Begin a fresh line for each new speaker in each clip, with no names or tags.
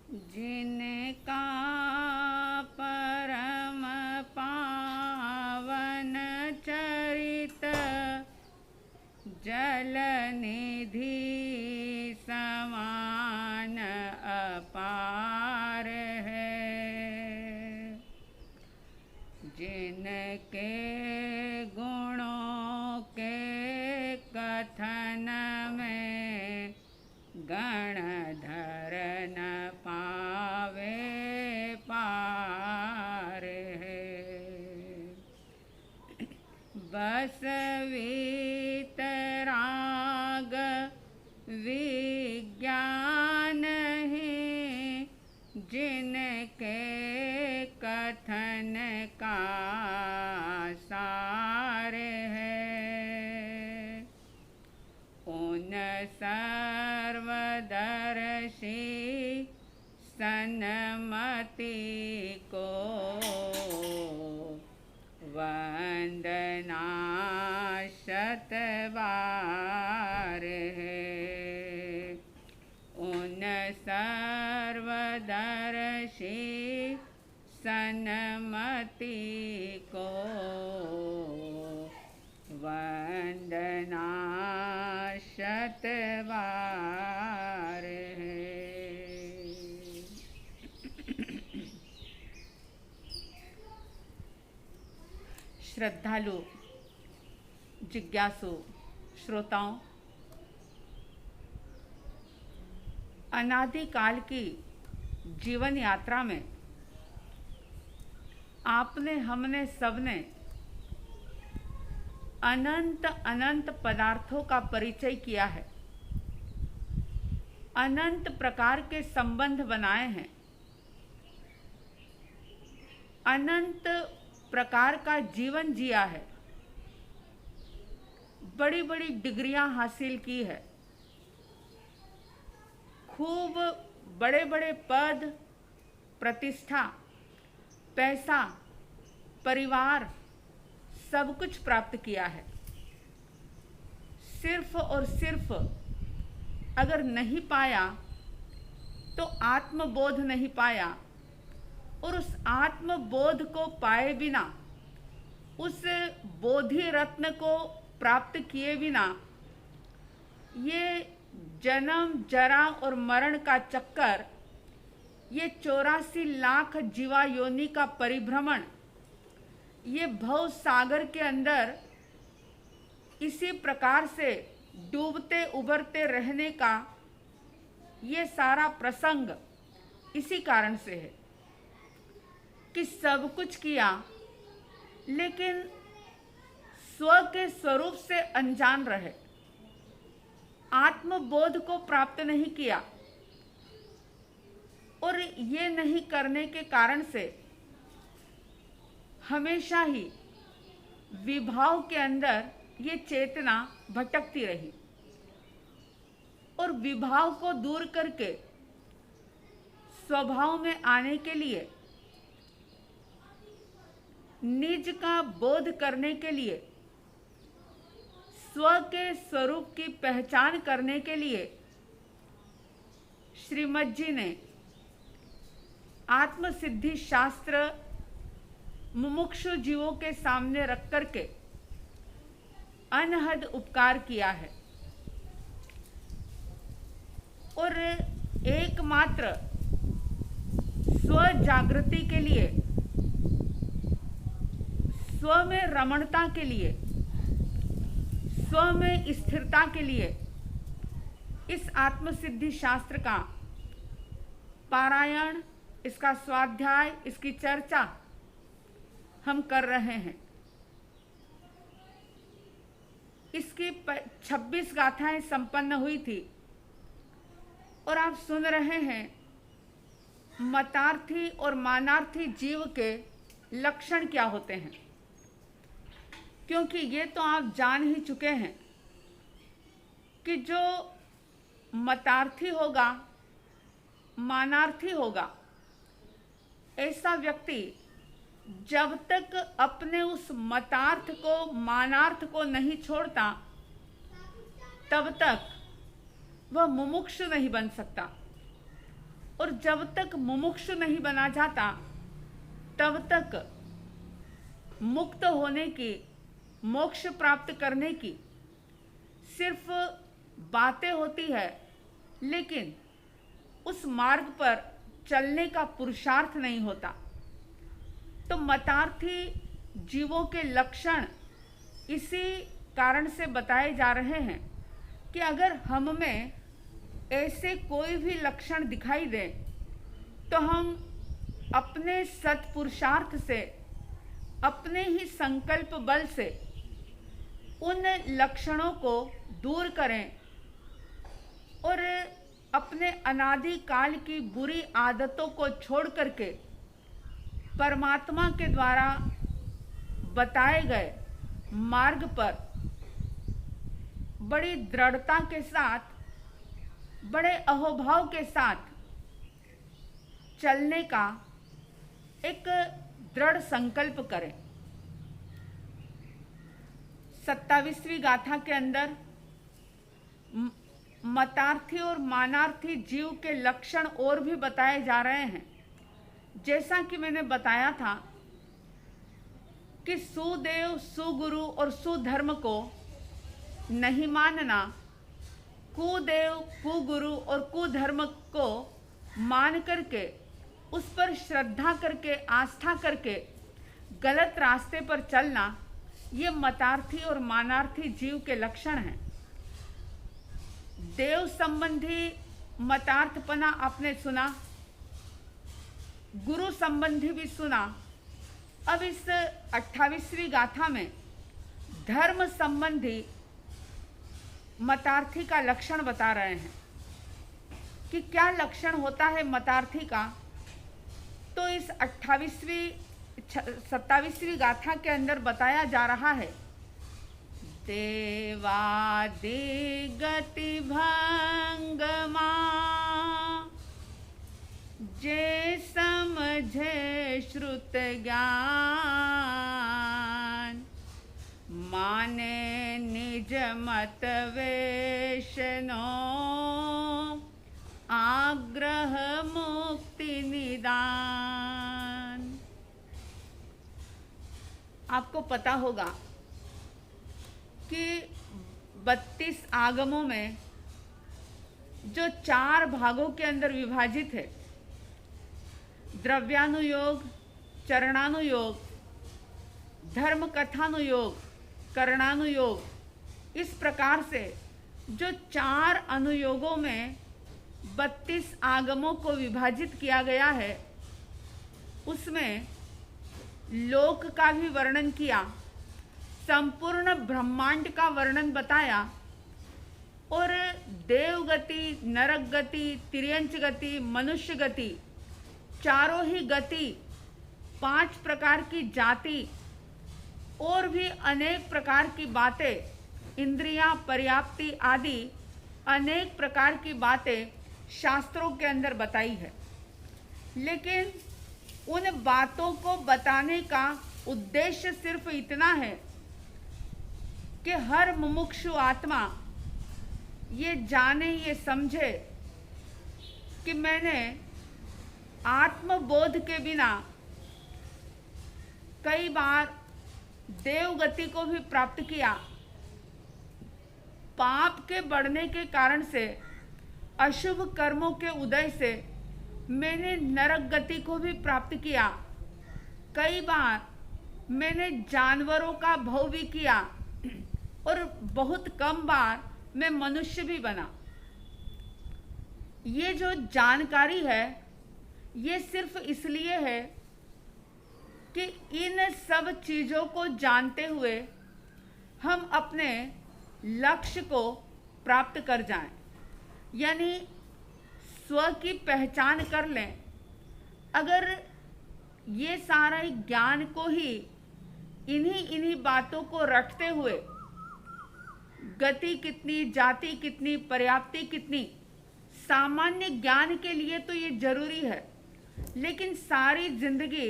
जिनका परम पावन चरित जल निधि समान अपार है। जिनके गुणों के कथन में गणधर न पावे पार है। बस वीतराग विज्ञान ही जिनके कथन का सार है। उन सर्वदर्शी सन्मति को वंदना शतबार है। उन सर्वदर्शी सन्मति को वंदना शतबार है। श्रद्धालु जिज्ञासु श्रोताओं, अनादिकाल की जीवन यात्रा में आपने, हमने, सबने अनंत अनंत पदार्थों का परिचय किया है, अनंत प्रकार के संबंध बनाए हैं, अनंत प्रकार का जीवन जिया है, बड़ी बड़ी डिग्रियां हासिल की है, खूब बड़े बड़े पद, प्रतिष्ठा, पैसा, परिवार सब कुछ प्राप्त किया है। सिर्फ और सिर्फ अगर नहीं पाया तो आत्मबोध नहीं पाया, और उस आत्मबोध को पाए बिना, उस बोधि रत्न को प्राप्त किए बिना ये जन्म, जरा और मरण का चक्कर, ये 84 लाख जीवा योनि का परिभ्रमण, ये भव सागर के अंदर इसी प्रकार से डूबते उबरते रहने का ये सारा प्रसंग इसी कारण से है कि सब कुछ किया लेकिन स्व के स्वरूप से अनजान रहे, आत्मबोध को प्राप्त नहीं किया, और ये नहीं करने के कारण से हमेशा ही विभाव के अंदर ये चेतना भटकती रही, और विभाव को दूर करके स्वभाव में आने के लिए, निज का बोध करने के लिए, स्व के स्वरूप की पहचान करने के लिए श्रीमद जी ने आत्मसिद्धि शास्त्र मुमुक्षु जीवों के सामने रख करके अनहद उपकार किया है। और एकमात्र स्व जागृति के लिए, स्व में रमणता के लिए, स्व में स्थिरता के लिए इस आत्मसिद्धि शास्त्र का पारायण, इसका स्वाध्याय, इसकी चर्चा हम कर रहे हैं। इसकी 26 गाथाएं संपन्न हुई थी और आप सुन रहे हैं मतार्थी और मानार्थी जीव के लक्षण क्या होते हैं, क्योंकि ये तो आप जान ही चुके हैं कि जो मतार्थी होगा, मानार्थी होगा, ऐसा व्यक्ति जब तक अपने उस मतार्थ को, मानार्थ को नहीं छोड़ता, तब तक वह मुमुक्षु नहीं बन सकता। और जब तक मुमुक्षु नहीं बना जाता तब तक मुक्त होने की, मोक्ष प्राप्त करने की सिर्फ बातें होती है, लेकिन उस मार्ग पर चलने का पुरुषार्थ नहीं होता। तो मतार्थी जीवों के लक्षण इसी कारण से बताए जा रहे हैं कि अगर हम में ऐसे कोई भी लक्षण दिखाई दे तो हम अपने सत्पुरुषार्थ से, अपने ही संकल्प बल से उन लक्षणों को दूर करें और अपने अनादि काल की बुरी आदतों को छोड़ करके परमात्मा के द्वारा बताए गए मार्ग पर बड़ी दृढ़ता के साथ, बड़े अहोभाव के साथ चलने का एक दृढ़ संकल्प करें। 27वीं गाथा के अंदर मतार्थी और मानार्थी जीव के लक्षण और भी बताए जा रहे हैं। जैसा कि मैंने बताया था कि सुदेव, सुगुरु और सुधर्म को नहीं मानना, कुदेव, कुगुरु और कुधर्म को मान करके, उस पर श्रद्धा करके, आस्था करके गलत रास्ते पर चलना, ये मतार्थी और मानार्थी जीव के लक्षण हैं। देव संबंधी मतार्थपना आपने सुना, गुरु संबंधी भी सुना। अब इस 28वीं गाथा में धर्म संबंधी मतार्थी का लक्षण बता रहे हैं कि क्या लक्षण होता है मतार्थी का। तो इस 27वीं गाथा के अंदर बताया जा रहा है, देवादि गति भंगमा जे समझे श्रुत ज्ञान, माने निज मत वेशनो आग्रह मुक्ति निदान। आपको पता होगा कि 32 आगमों में जो 4 भागों के अंदर विभाजित है, द्रव्यानुयोग, चरणानुयोग, धर्म कथानुयोग, करणानुयोग, इस प्रकार से जो 4 अनुयोगों में 32 आगमों को विभाजित किया गया है, उसमें लोक का भी वर्णन किया, संपूर्ण ब्रह्मांड का वर्णन बताया और देवगति, नरक गति, तिर्यंच गति, मनुष्य गति, चारों ही गति, 5 प्रकार की जाति और भी अनेक प्रकार की बातें, इंद्रियां, पर्याप्ति आदि अनेक प्रकार की बातें शास्त्रों के अंदर बताई है। लेकिन उन बातों को बताने का उद्देश्य सिर्फ इतना है कि हर मुमुक्षु आत्मा ये जाने, ये समझे कि मैंने आत्मबोध के बिना कई बार देवगति को भी प्राप्त किया, पाप के बढ़ने के कारण से, अशुभ कर्मों के उदय से मैंने नरक गति को भी प्राप्त किया, कई बार मैंने जानवरों का भोग भी किया और बहुत कम बार मैं मनुष्य भी बना। ये जो जानकारी है ये सिर्फ इसलिए है कि इन सब चीज़ों को जानते हुए हम अपने लक्ष्य को प्राप्त कर जाएं, यानी स्व की पहचान कर लें। अगर ये सारा ज्ञान को ही इन्हीं बातों को रखते हुए गति कितनी, जाति कितनी, पर्याप्ति कितनी, सामान्य ज्ञान के लिए तो ये जरूरी है, लेकिन सारी जिंदगी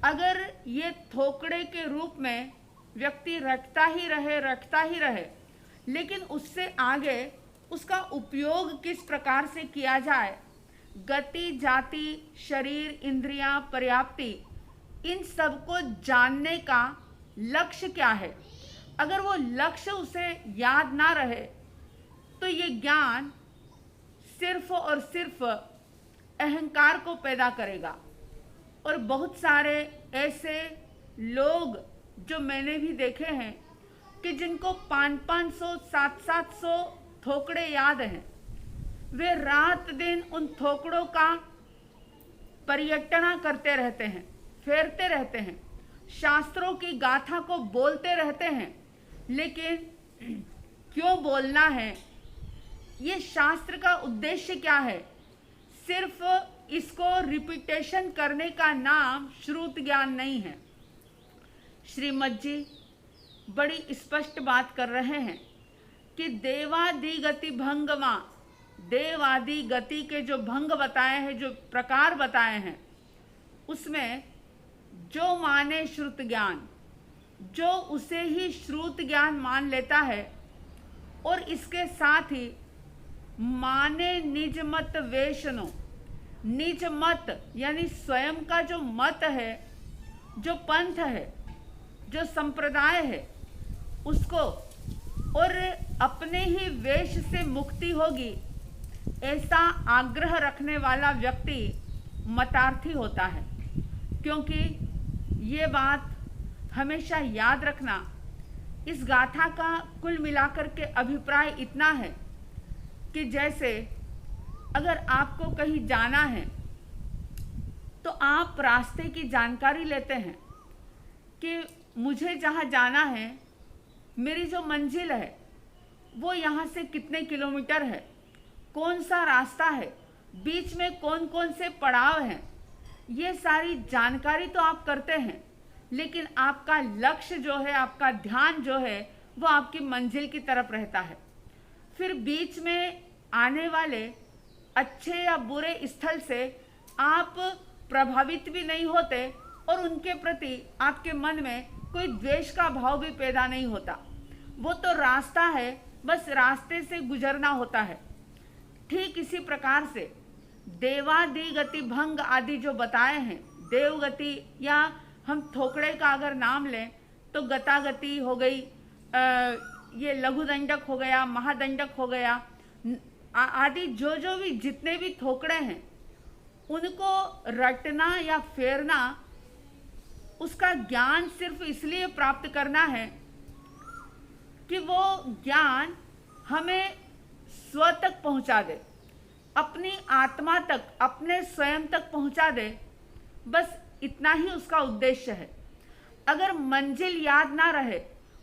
अगर ये थोकड़े के रूप में व्यक्ति रखता ही रहे, लेकिन उससे आगे उसका उपयोग किस प्रकार से किया जाए, गति, जाति, शरीर, इंद्रियां, पर्याप्ति, इन सब को जानने का लक्ष्य क्या है। अगर वो लक्ष्य उसे याद ना रहे तो ये ज्ञान सिर्फ और सिर्फ अहंकार को पैदा करेगा। और बहुत सारे ऐसे लोग जो मैंने भी देखे हैं कि जिनको 500-500, 700 थोकड़े याद हैं, वे रात दिन उन थोकड़ों का पर्यटना करते रहते हैं, फेरते रहते हैं, शास्त्रों की गाथा को बोलते रहते हैं। लेकिन क्यों बोलना है, ये शास्त्र का उद्देश्य क्या है? सिर्फ इसको रिपीटेशन करने का नाम श्रुत ज्ञान नहीं है। श्रीमद जी बड़ी स्पष्ट बात कर रहे हैं कि देवादि गति भंगमा, देवादि गति के जो भंग बताए हैं, जो प्रकार बताए हैं, उसमें जो माने श्रुत ज्ञान, जो उसे ही श्रुत ज्ञान मान लेता है, और इसके साथ ही माने निज मत वेशनो, निज मत यानी स्वयं का जो मत है, जो पंथ है, जो संप्रदाय है, उसको, और अपने ही वेश से मुक्ति होगी, ऐसा आग्रह रखने वाला व्यक्ति मतार्थी होता है। क्योंकि ये बात हमेशा याद रखना, इस गाथा का कुल मिलाकर के अभिप्राय इतना है कि जैसे अगर आपको कहीं जाना है तो आप रास्ते की जानकारी लेते हैं कि मुझे जहाँ जाना है, मेरी जो मंजिल है वो यहाँ से कितने किलोमीटर है, कौन सा रास्ता है, बीच में कौन कौन से पड़ाव हैं, ये सारी जानकारी तो आप करते हैं। लेकिन आपका लक्ष्य जो है, आपका ध्यान जो है, वो आपकी मंजिल की तरफ रहता है। फिर बीच में आने वाले अच्छे या बुरे स्थल से आप प्रभावित भी नहीं होते और उनके प्रति आपके मन में कोई द्वेष का भाव भी पैदा नहीं होता। वो तो रास्ता है, बस रास्ते से गुजरना होता है। ठीक इसी प्रकार से देवादि गति भंग आदि जो बताए हैं, देवगति या हम थोकड़े का अगर नाम लें तो गतागति हो गई, ये लघु दंडक हो गया, महादंडक हो गया, आदि जो जो भी जितने भी थोकड़े हैं, उनको रटना या फेरना, उसका ज्ञान सिर्फ इसलिए प्राप्त करना है कि वो ज्ञान हमें स्व तक पहुंचा दे, अपनी आत्मा तक, अपने स्वयं तक पहुंचा दे। बस इतना ही उसका उद्देश्य है। अगर मंजिल याद ना रहे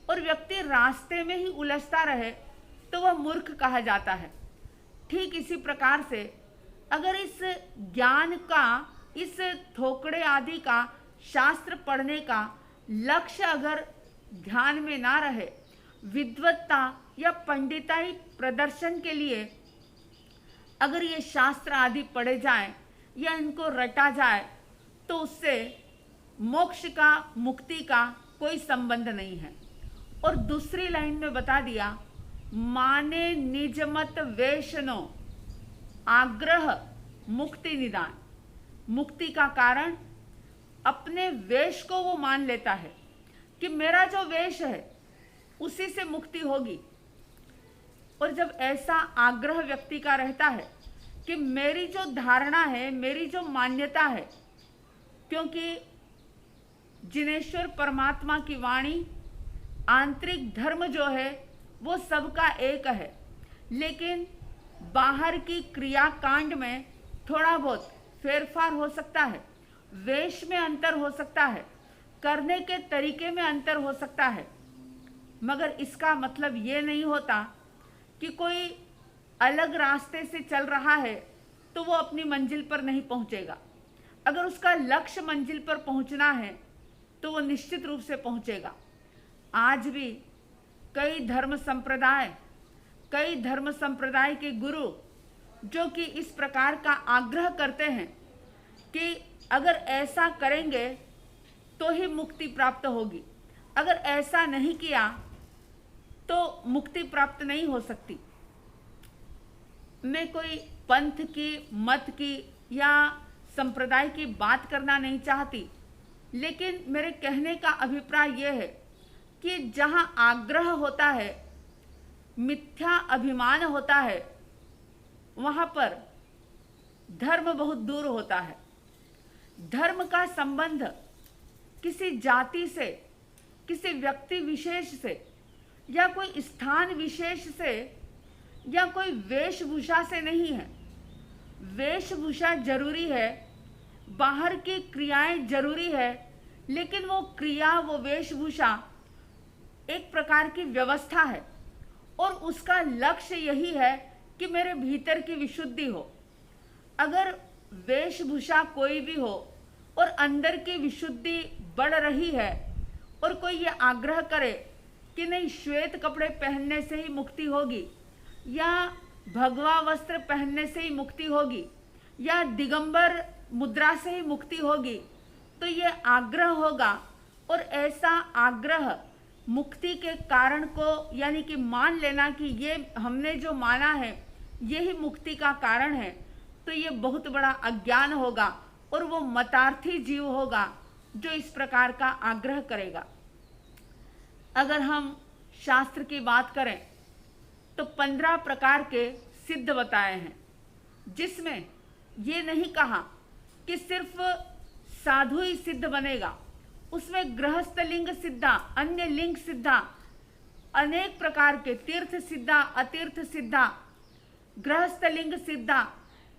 और व्यक्ति रास्ते में ही उलझता रहे तो वह मूर्ख कहा जाता है। ठीक इसी प्रकार से अगर इस ज्ञान का, इस थोकड़े आदि का, शास्त्र पढ़ने का लक्ष्य अगर ध्यान में ना रहे, विद्वत्ता या पंडिताई प्रदर्शन के लिए अगर ये शास्त्र आदि पढ़े जाएं या इनको रटा जाए, तो उससे मोक्ष का, मुक्ति का कोई संबंध नहीं है। और दूसरी लाइन में बता दिया, माने निजमत वेशनो, आग्रह मुक्ति निदान। मुक्ति का कारण अपने वेश को वो मान लेता है कि मेरा जो वेश है उसी से मुक्ति होगी। और जब ऐसा आग्रह व्यक्ति का रहता है कि मेरी जो धारणा है, मेरी जो मान्यता है, क्योंकि जिनेश्वर परमात्मा की वाणी, आंतरिक धर्म जो है वो सबका एक है, लेकिन बाहर की क्रियाकांड में थोड़ा बहुत फेरफार हो सकता है, वेश में अंतर हो सकता है, करने के तरीके में अंतर हो सकता है, मगर इसका मतलब ये नहीं होता कि कोई अलग रास्ते से चल रहा है तो वो अपनी मंजिल पर नहीं पहुंचेगा। अगर उसका लक्ष्य मंजिल पर पहुंचना है तो वो निश्चित रूप से पहुंचेगा। आज भी कई धर्म संप्रदाय के गुरु जो कि इस प्रकार का आग्रह करते हैं कि अगर ऐसा करेंगे तो ही मुक्ति प्राप्त होगी, अगर ऐसा नहीं किया तो मुक्ति प्राप्त नहीं हो सकती। मैं कोई पंथ की, मत की या संप्रदाय की बात करना नहीं चाहती, लेकिन मेरे कहने का अभिप्राय यह है कि जहाँ आग्रह होता है, मिथ्या अभिमान होता है, वहाँ पर धर्म बहुत दूर होता है। धर्म का संबंध किसी जाति से, किसी व्यक्ति विशेष से या कोई स्थान विशेष से या कोई वेशभूषा से नहीं है। वेशभूषा जरूरी है, बाहर की क्रियाएं जरूरी है, लेकिन वो क्रिया, वो वेशभूषा एक प्रकार की व्यवस्था है और उसका लक्ष्य यही है कि मेरे भीतर की विशुद्धि हो। अगर वेशभूषा कोई भी हो और अंदर की विशुद्धि बढ़ रही है और कोई ये आग्रह करे कि नहीं, श्वेत कपड़े पहनने से ही मुक्ति होगी या भगवा वस्त्र पहनने से ही मुक्ति होगी या दिगंबर मुद्रा से ही मुक्ति होगी, तो ये आग्रह होगा और ऐसा आग्रह मुक्ति के कारण को, यानी कि मान लेना कि ये हमने जो माना है यही मुक्ति का कारण है, तो ये बहुत बड़ा अज्ञान होगा और वो मतार्थी जीव होगा जो इस प्रकार का आग्रह करेगा। अगर हम शास्त्र की बात करें तो 15 प्रकार के सिद्ध बताए हैं, जिसमें ये नहीं कहा कि सिर्फ साधु ही सिद्ध बनेगा। उसमें गृहस्थ लिंग सिद्धा, अन्य लिंग सिद्धा, अनेक प्रकार के तीर्थ सिद्धा, अतीर्थ सिद्धा, गृहस्थ लिंग सिद्धा,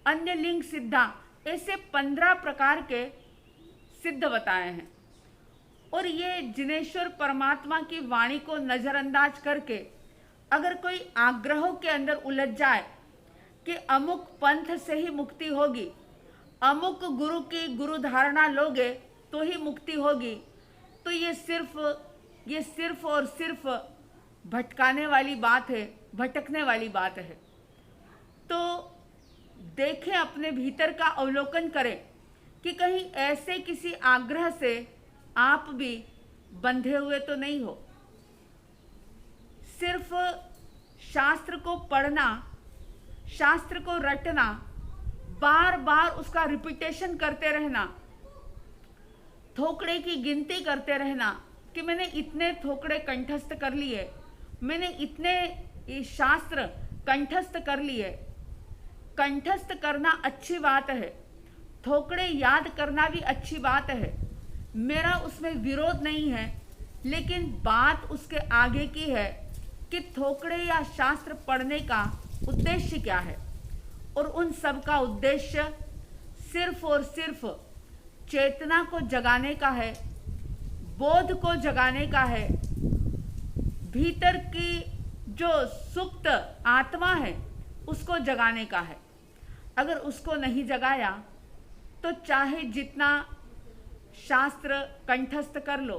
अन्य लिंग सिद्धा, ऐसे 15 प्रकार के सिद्ध बताए हैं। और ये जिनेश्वर परमात्मा की वाणी को नजरअंदाज करके अगर कोई आग्रहों के अंदर उलझ जाए कि अमुक पंथ से ही मुक्ति होगी, अमुक गुरु की गुरु धारणा लोगे तो ही मुक्ति होगी, तो ये सिर्फ और सिर्फ भटकाने वाली बात है, भटकने वाली बात है। तो देखें, अपने भीतर का अवलोकन करें कि कहीं ऐसे किसी आग्रह से आप भी बंधे हुए तो नहीं हो। सिर्फ शास्त्र को पढ़ना, शास्त्र को रटना, बार बार उसका रिपीटेशन करते रहना, थोकड़े की गिनती करते रहना कि मैंने इतने थोकड़े कंठस्थ कर लिए, मैंने इतने शास्त्र कंठस्थ कर लिए। कंठस्थ करना अच्छी बात है, थोकड़े याद करना भी अच्छी बात है, मेरा उसमें विरोध नहीं है, लेकिन बात उसके आगे की है कि थोकड़े या शास्त्र पढ़ने का उद्देश्य क्या है। और उन सब का उद्देश्य सिर्फ और सिर्फ चेतना को जगाने का है, बोध को जगाने का है, भीतर की जो सुप्त आत्मा है उसको जगाने का है। अगर उसको नहीं जगाया तो चाहे जितना शास्त्र कंठस्थ कर लो,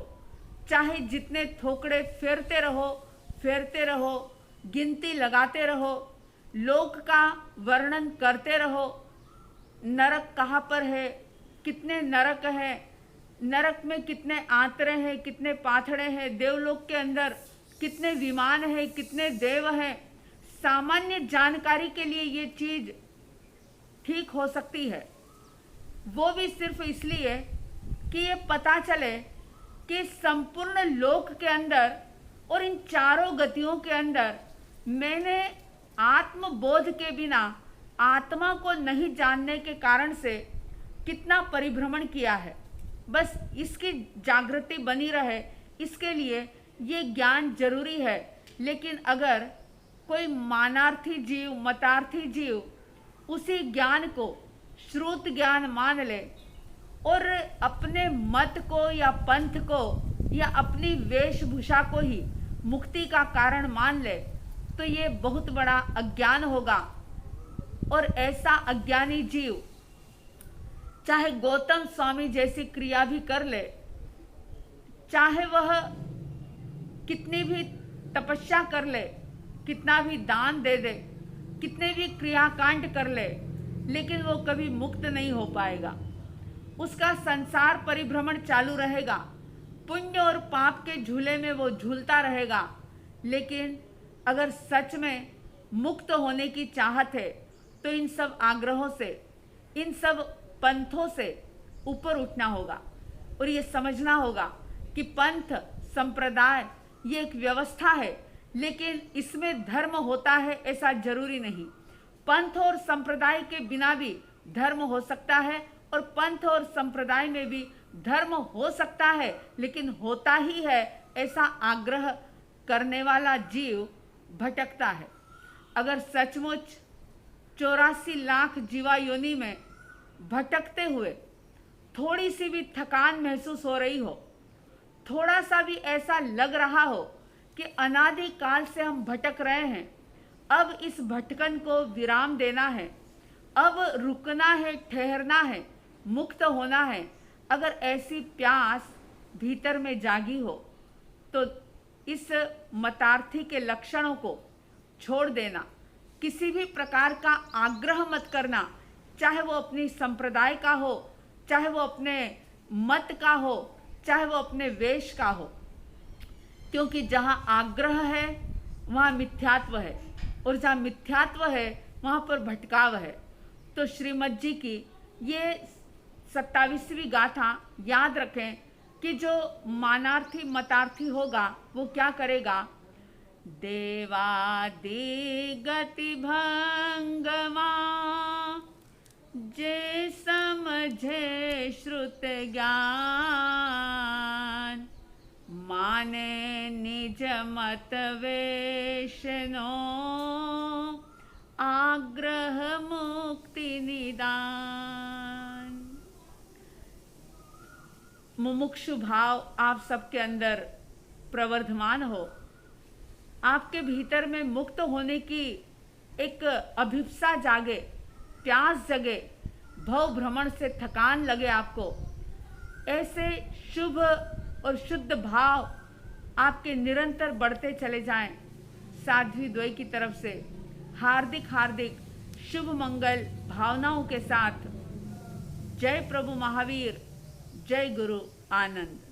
चाहे जितने थोकड़े फेरते रहो, गिनती लगाते रहो, लोक का वर्णन करते रहो, नरक कहाँ पर है, कितने नरक है, नरक में कितने आंतरे हैं, कितने पाथड़े हैं, देवलोक के अंदर कितने विमान हैं, कितने देव हैं। सामान्य जानकारी के लिए ये चीज ठीक हो सकती है, वो भी सिर्फ इसलिए कि ये पता चले कि संपूर्ण लोक के अंदर और इन चारों गतियों के अंदर मैंने आत्मबोध के बिना, आत्मा को नहीं जानने के कारण से कितना परिभ्रमण किया है। बस इसकी जागृति बनी रहे, इसके लिए ये ज्ञान जरूरी है। लेकिन अगर कोई मानार्थी जीव, मतार्थी जीव उसी ज्ञान को श्रुत ज्ञान मान ले और अपने मत को या पंथ को या अपनी वेशभूषा को ही मुक्ति का कारण मान ले, तो ये बहुत बड़ा अज्ञान होगा। और ऐसा अज्ञानी जीव चाहे गौतम स्वामी जैसी क्रिया भी कर ले, चाहे वह कितनी भी तपस्या कर ले, कितना भी दान दे दे, कितने भी क्रियाकांड कर ले, लेकिन वो कभी मुक्त नहीं हो पाएगा। उसका संसार परिभ्रमण चालू रहेगा, पुण्य और पाप के झूले में वो झूलता रहेगा। लेकिन अगर सच में मुक्त होने की चाहत है तो इन सब आग्रहों से, इन सब पंथों से ऊपर उठना होगा और ये समझना होगा कि पंथ संप्रदाय ये एक व्यवस्था है, लेकिन इसमें धर्म होता है ऐसा जरूरी नहीं। पंथ और संप्रदाय के बिना भी धर्म हो सकता है और पंथ और संप्रदाय में भी धर्म हो सकता है, लेकिन होता ही है ऐसा आग्रह करने वाला जीव भटकता है। अगर सचमुच 84 लाख जीवा योनि में भटकते हुए थोड़ी सी भी थकान महसूस हो रही हो, थोड़ा सा भी ऐसा लग रहा हो कि अनादि काल से हम भटक रहे हैं, अब इस भटकन को विराम देना है, अब रुकना है, ठहरना है, मुक्त होना है, अगर ऐसी प्यास भीतर में जागी हो तो इस मतार्थी के लक्षणों को छोड़ देना, किसी भी प्रकार का आग्रह मत करना, चाहे वो अपनी संप्रदाय का हो, चाहे वो अपने मत का हो, चाहे वो अपने वेश का हो, क्योंकि जहाँ आग्रह है वहाँ मिथ्यात्व है और जहाँ मिथ्यात्व है वहाँ पर भटकाव है। तो श्रीमद जी की ये 27वीं गाथा याद रखें कि जो मानार्थी मतार्थी होगा वो क्या करेगा। देवादि गति भंगमा जे समझे श्रुत ज्ञान, माने निज मत वेशनो आग्रह मुक्ति निदान। मुमुक्षु भाव आप सबके अंदर प्रवर्धमान हो, आपके भीतर में मुक्त होने की एक अभिप्सा जागे, प्यास जगे, भव भ्रमण से थकान लगे आपको, ऐसे शुभ और शुद्ध भाव आपके निरंतर बढ़ते चले जाएं। साध्वी द्वय की तरफ से हार्दिक हार्दिक शुभ मंगल भावनाओं के साथ जय प्रभु महावीर, जय गुरु आनंद।